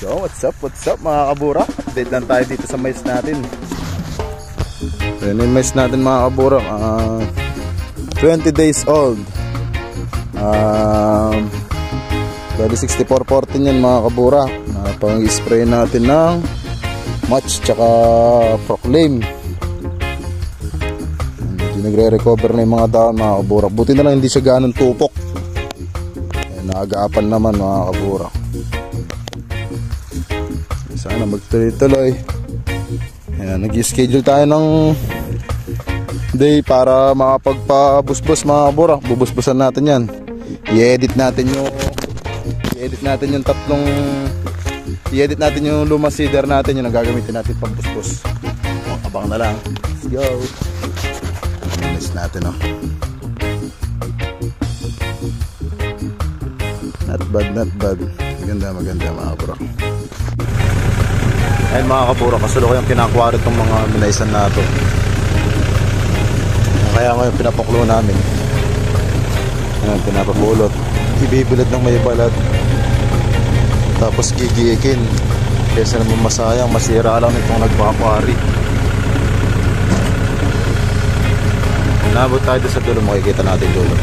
So what's up mga kabura? Update lang tayo dito sa mais natin. Ayan yung mais natin mga kabura, 20 days old. Bali 6414 yan mga kabura. Pang-spray natin ng match tsaka proclaim. Hindi nagre-recover na yung mga dahon mga kabura. Buti na lang hindi siya ganun tupok. Naagapan naman mga kabura. Sana magtuloy-tuloy. Ayan, nag-schedule tayo ng day para makapagpabusbos mga kabura. Bubusbusan natin yan. I-edit natin yung lumang seeder natin, yung gagamitin natin pang busbos. Abang na lang. Let's go. Miss natin Not bad. Maganda mga kabura. Ayun mga kabura, kasulukuyang kinakuha rin itong mga minaisan na ito. Kaya ngayon pinapaklo namin. Ayan, pinapapulot. Ibibilad ng may balat. Tapos gigiikin. Kesa naman masayang, masira lang itong nagpakwari. Nabot tayo sa dulo, makikita natin dulo.